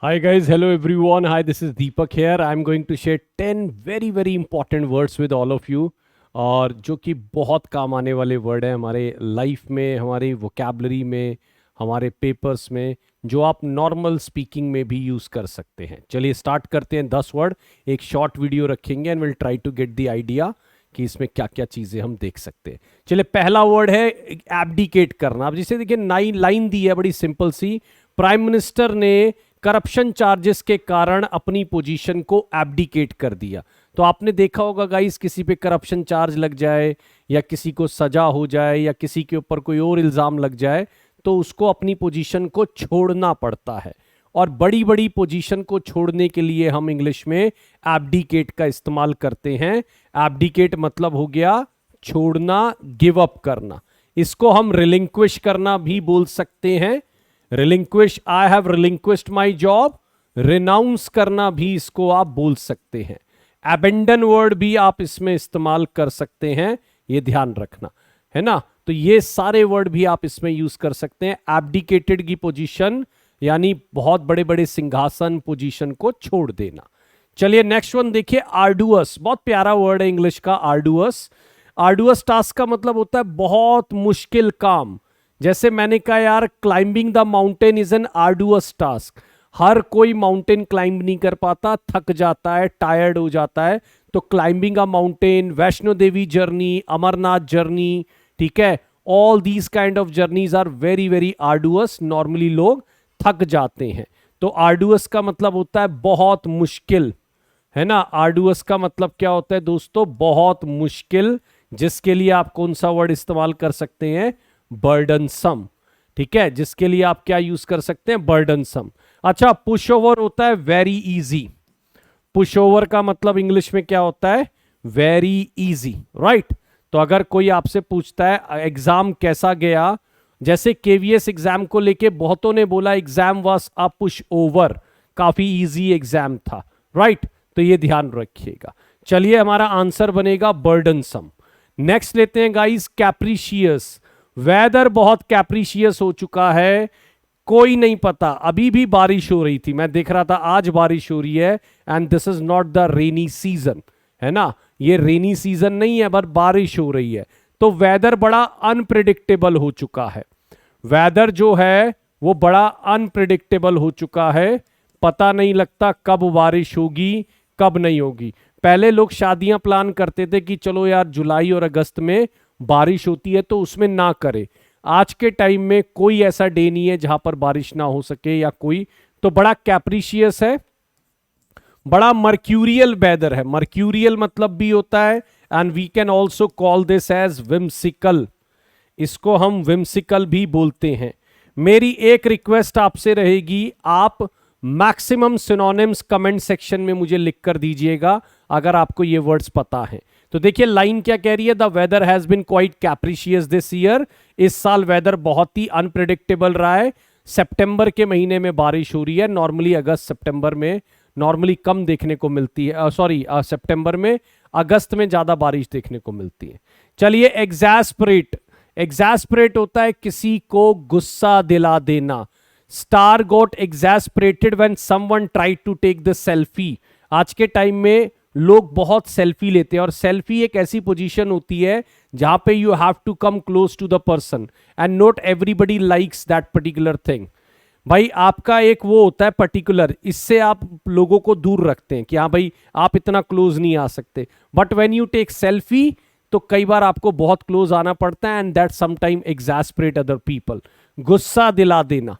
Hi guys, hello everyone. Hi, this is Deepak here. I'm going to share 10 very important words with all of you और जो कि बहुत काम आने वाले वर्ड हैं हमारे लाइफ में, हमारे वोकैबलरी में, हमारे पेपर्स में, जो आप नॉर्मल स्पीकिंग में भी यूज़ कर सकते हैं। चलिए स्टार्ट करते हैं। 10 वर्ड, एक शॉर्ट वीडियो रखेंगे and will try to get the idea कि इसमें क्या क्या चीज़ें हम देख सकते हैं। चलिए पहला वर्ड है एब्डिकेट करना। अब जिसे देखिए लाइन दी है बड़ी सिंपल सी। प्राइम मिनिस्टर ने करप्शन चार्जेस के कारण अपनी पोजीशन को एब्डिकेट कर दिया। तो आपने देखा होगा गाइस, किसी पे करप्शन चार्ज लग जाए या किसी को सजा हो जाए या किसी के ऊपर कोई और इल्ज़ाम लग जाए तो उसको अपनी पोजीशन को छोड़ना पड़ता है। और बड़ी बड़ी पोजीशन को छोड़ने के लिए हम इंग्लिश में एब्डिकेट का इस्तेमाल करते हैं। एब्डिकेट मतलब हो गया छोड़ना, गिव अप करना। इसको हम रिलिंक्विश करना भी बोल सकते हैं। Relinquish, I have relinquished my job. Renounce करना भी इसको आप बोल सकते हैं। एबेंडन वर्ड भी आप इसमें इस्तेमाल कर सकते हैं, ये ध्यान रखना है ना। तो ये सारे वर्ड भी आप इसमें यूज कर सकते हैं। एब्डिकेटेड की पोजीशन यानी बहुत बड़े बड़े सिंहासन, पोजीशन को छोड़ देना। चलिए नेक्स्ट वन देखिए, आर्डुअस। बहुत प्यारा वर्ड है इंग्लिश का आर्डुअस। आर्डुअस टास्क का मतलब होता है बहुत मुश्किल काम। जैसे मैंने कहा यार, climbing the mountain is an arduous task. हर कोई माउंटेन क्लाइंब नहीं कर पाता, थक जाता है, टायर्ड हो जाता है। तो climbing a mountain, Vaishno Devi journey, Amarnath journey, ठीक है, all these kind of journeys are very arduous. Normally लोग थक जाते हैं। तो आर्डुअस का मतलब होता है बहुत मुश्किल, है ना। आर्डुअस का मतलब क्या होता है दोस्तों? बहुत मुश्किल, जिसके लिए आप कौन सा वर्ड इस्तेमाल कर सकते हैं? बर्डनसम। ठीक है, जिसके लिए आप क्या यूज कर सकते हैं? बर्डनसम। अच्छा, पुश ओवर होता है वेरी इजी। पुश ओवर का मतलब इंग्लिश में क्या होता है? Very easy, right. तो अगर कोई आपसे पूछता है एग्जाम कैसा गया, जैसे केवीएस एग्जाम को लेके बहुतों ने बोला exam was a push over, काफी इजी एग्जाम था, राइट। तो ये ध्यान रखिएगा। चलिए हमारा आंसर बनेगा बर्डनसम। नेक्स्ट लेते हैं गाइस, कैप्रिशियस। वेदर बहुत कैप्रिशियस हो चुका है, कोई नहीं पता। अभी भी बारिश हो रही थी, मैं देख रहा था आज बारिश हो रही है। And this is not the rainy season, है ना। ये रेनी सीजन नहीं है, पर बारिश हो रही है। तो वेदर बड़ा अनप्रिडिक्टेबल हो चुका है। वेदर जो है वो बड़ा अनप्रिडिक्टेबल हो चुका है। पता नहीं लगता कब बारिश होगी, कब नहीं होगी। पहले लोग शादियां प्लान करते थे कि चलो यार जुलाई और अगस्त में बारिश होती है तो उसमें ना करे। आज के टाइम में कोई ऐसा डे नहीं है जहां पर बारिश ना हो सके या कोई। तो बड़ा कैप्रिशियस है, बड़ा मर्क्यूरियल वेदर है। मर्क्यूरियल मतलब भी होता है and we can also call this as whimsical. इसको हम विम्सिकल भी बोलते हैं। मेरी एक रिक्वेस्ट आपसे रहेगी, आप मैक्सिमम सिनोनिम्स कमेंट सेक्शन में मुझे लिख कर दीजिएगा अगर आपको ये वर्ड्स पता है। तो देखिए लाइन क्या कह रही है, the weather has been quite capricious this year. इस साल वेदर बहुत ही अनप्रिडिक्टेबल रहा है। सितंबर के महीने में बारिश हो रही है, नॉर्मली अगस्त सितंबर में नॉर्मली कम देखने को मिलती है। सितंबर में, अगस्त में ज्यादा बारिश देखने को मिलती है। चलिए एग्जैस्परेट। एग्जैस्परेट होता है किसी को गुस्सा दिला देना। Star got exasperated when someone tried to take the selfie. आज के टाइम में लोग बहुत सेल्फी लेते हैं और सेल्फी एक ऐसी पोजीशन होती है जहां पे you have to come close to the person and not everybody likes that particular thing. भाई आपका एक वो होता है पर्टिकुलर, इससे आप लोगों को दूर रखते हैं कि हाँ भाई आप इतना क्लोज नहीं आ सकते। But when you take selfie तो कई बार आपको बहुत क्लोज आना पड़ता है and that sometime exasperate other people. गुस्सा दिला देना,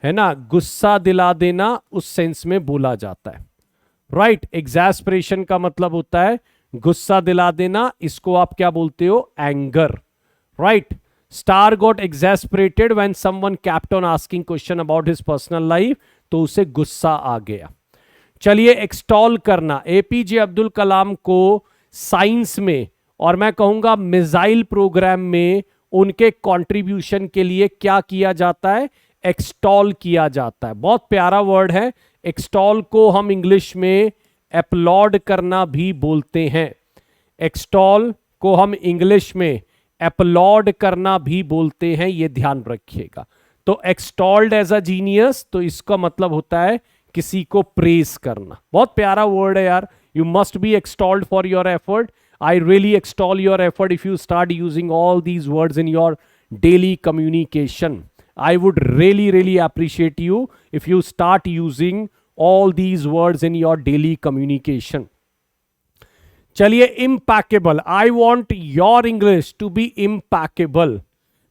है ना, गुस्सा दिला देना उस सेंस में बोला जाता है, राइट। एग्जैस्परेशन का मतलब होता है गुस्सा दिला देना। इसको आप क्या बोलते हो? Anger, right. Star got exasperated when someone kept on asking question about his personal life, तो उसे गुस्सा आ गया। चलिए एक्सटॉल करना। एपीजे अब्दुल कलाम को साइंस में और मैं कहूंगा मिसाइल प्रोग्राम में उनके कंट्रीब्यूशन के लिए क्या किया जाता है? एक्सटॉल किया जाता है। बहुत प्यारा वर्ड है। एक्सटॉल को हम इंग्लिश में अपलॉड करना भी बोलते हैं। एक्सटॉल को हम इंग्लिश में अपलॉड करना भी बोलते हैं, ये ध्यान रखिएगा। तो एक्सटॉल्ड एज अ जीनियस, तो इसका मतलब होता है किसी को प्रेज करना। बहुत प्यारा वर्ड है यार। You must be extolled for your effort. I really extol your effort if you start using all these words in your daily communication. I would really, really appreciate you if you start using all these words in your daily communication. चलिए, impeccable. I want your English to be impeccable.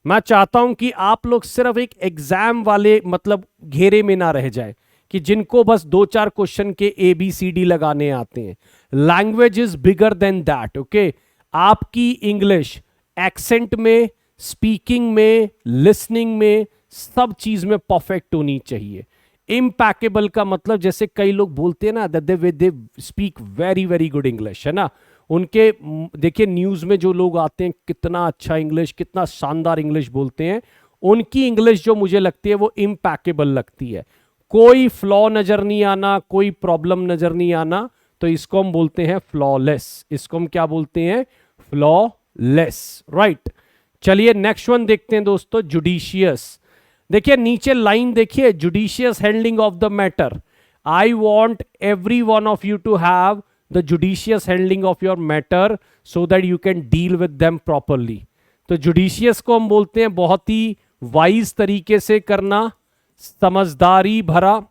मैं चाहता हूं कि आप लोग सिर्फ एक exam वाले मतलब घेरे में ना रह जाए कि जिनको बस 2-4 क्वेश्चन के ABCD लगाने आते हैं। Language is bigger than that. Okay, आपकी इंग्लिश एक्सेंट में, स्पीकिंग में, लिसनिंग में, सब चीज में परफेक्ट होनी चाहिए। इम्पैकेबल का मतलब जैसे कई लोग बोलते हैं ना they speak very very good English, है ना। उनके देखिए न्यूज में जो लोग आते हैं कितना अच्छा इंग्लिश, कितना शानदार इंग्लिश बोलते हैं, उनकी इंग्लिश जो मुझे लगती है वो इम्पैकेबल लगती है। कोई फ्लॉ नजर नहीं आना, कोई प्रॉब्लम नजर नहीं आना, तो इसको हम बोलते हैं फ्लॉलेस। इसको हम क्या बोलते हैं? Flawless, right. चलिए नेक्स्ट वन देखते हैं दोस्तों, जुडिशियस। देखिए नीचे लाइन देखिए, judicious handling of the matter. I want every one of you to have the judicious handling of your matter so that you can deal with them properly. तो judicious को हम बोलते हैं बहुत ही वाइज तरीके से करना, समझदारी भरा,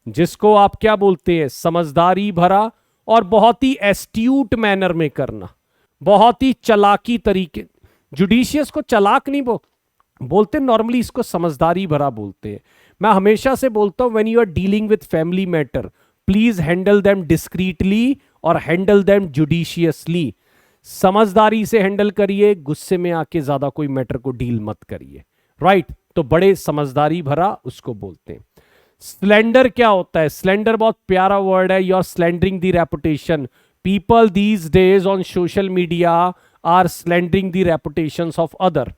जिसको आप क्या बोलते हैं? समझदारी भरा, और बहुत ही एस्ट्यूट मैनर में करना, बहुत ही चालाकी तरीके। जुडिशियस को चालाक नहीं बोलते, नॉर्मली इसको समझदारी भरा बोलते हैं। मैं हमेशा से बोलता हूं when you are dealing with family matter, please handle them discreetly और हैंडल देम जुडिशियसली। समझदारी से हैंडल करिए, गुस्से में आके ज्यादा कोई मैटर को डील मत करिए, राइट। तो बड़े समझदारी भरा उसको बोलते हैं। स्लेंडर क्या होता है? स्लेंडर बहुत प्यारा वर्ड है। You are slandering the reputation. People these days on social media are slandering the reputations of other,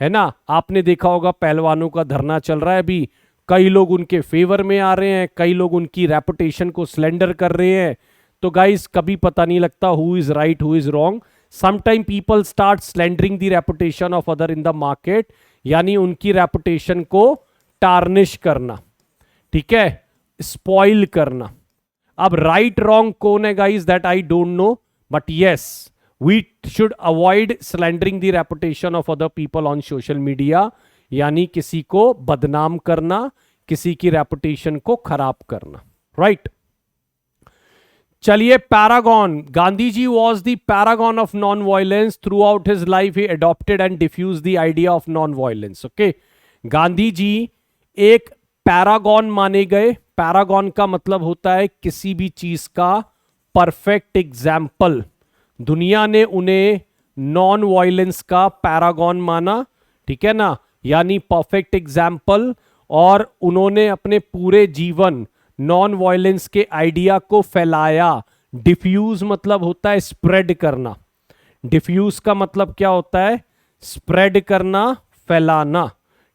है ना। आपने देखा होगा पहलवानों का धरना चल रहा है अभी, कई लोग उनके फेवर में आ रहे हैं, कई लोग उनकी रेपुटेशन को स्लेंडर कर रहे हैं। तो गाइस कभी पता नहीं लगता who is right who is wrong. Sometime people start slandering the reputation of other in the market, यानी उनकी रेपुटेशन को टार्निश करना, ठीक है, स्पॉइल करना। अब राइट रॉन्ग कौन है guys, that I don't know, but yes we should avoid slandering the reputation of other people on social media, यानी किसी को बदनाम करना, किसी की रेपुटेशन को खराब करना, राइट। चलिए, paragon. Gandhi ji was the paragon of non violence. Throughout his life he adopted and diffuse the idea of non violence. Okay, Gandhi ji एक पैरागॉन माने गए। पैरागॉन का मतलब होता है किसी भी चीज का परफेक्ट एग्जाम्पल। दुनिया ने उन्हें नॉन वायलेंस का पैरागॉन माना, ठीक है ना, यानी परफेक्ट एग्जाम्पल। और उन्होंने अपने पूरे जीवन नॉन वायलेंस के आइडिया को फैलाया। डिफ्यूज मतलब होता है स्प्रेड करना। डिफ्यूज का मतलब क्या होता है? स्प्रेड करना, फैलाना,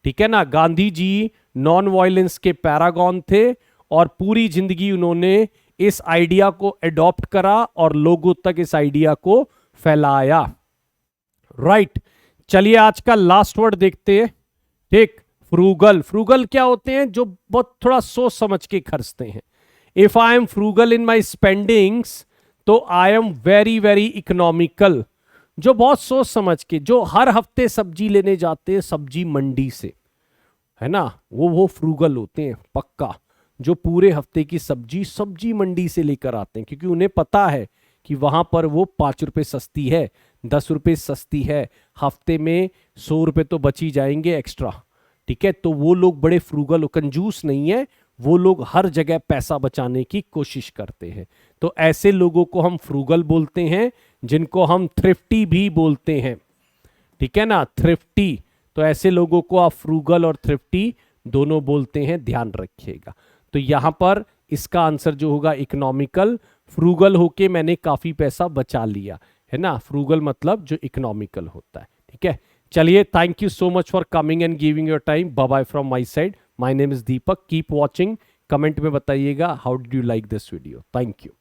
ठीक है ना। गांधी जी नॉन वायलेंस के पैरागॉन थे और पूरी जिंदगी उन्होंने इस आइडिया को एडॉप्ट करा और लोगों तक इस आइडिया को फैलाया, राइट। चलिए आज का लास्ट वर्ड देखते हैं, ठीक। फ्रूगल। फ्रूगल क्या होते हैं? जो बहुत थोड़ा सोच समझ के खर्चते हैं। If I am frugal in my spendings, तो I am very very economical. जो बहुत सोच समझ के, जो हर हफ्ते सब्जी लेने जाते हैं सब्जी मंडी से, है ना, वो फ्रूगल होते हैं पक्का। जो पूरे हफ्ते की सब्जी मंडी से लेकर आते हैं, क्योंकि उन्हें पता है कि वहां पर वो 5 रुपए सस्ती है, 10 रुपए सस्ती है, हफ्ते में 100 रुपए तो बच ही जाएंगे एक्स्ट्रा, ठीक है। तो वो लोग बड़े फ्रूगल, कंजूस नहीं है, वो लोग हर जगह पैसा बचाने की कोशिश करते हैं। तो ऐसे लोगों को हम फ्रूगल बोलते हैं, जिनको हम थ्रिफ्टी भी बोलते हैं, ठीक है ना, थ्रिफ्टी। तो ऐसे लोगों को आप फ्रूगल और थ्रिफ्टी दोनों बोलते हैं, ध्यान रखिएगा। तो यहां पर इसका आंसर जो होगा इकोनॉमिकल। फ्रूगल होके मैंने काफी पैसा बचा लिया, है ना। फ्रूगल मतलब जो इकोनॉमिकल होता है, ठीक है। चलिए, thank you so much for coming and giving your time. Bye bye from my side. My name is Deepak. Keep watching. Comment में बताइएगा how did you like this video. Thank you.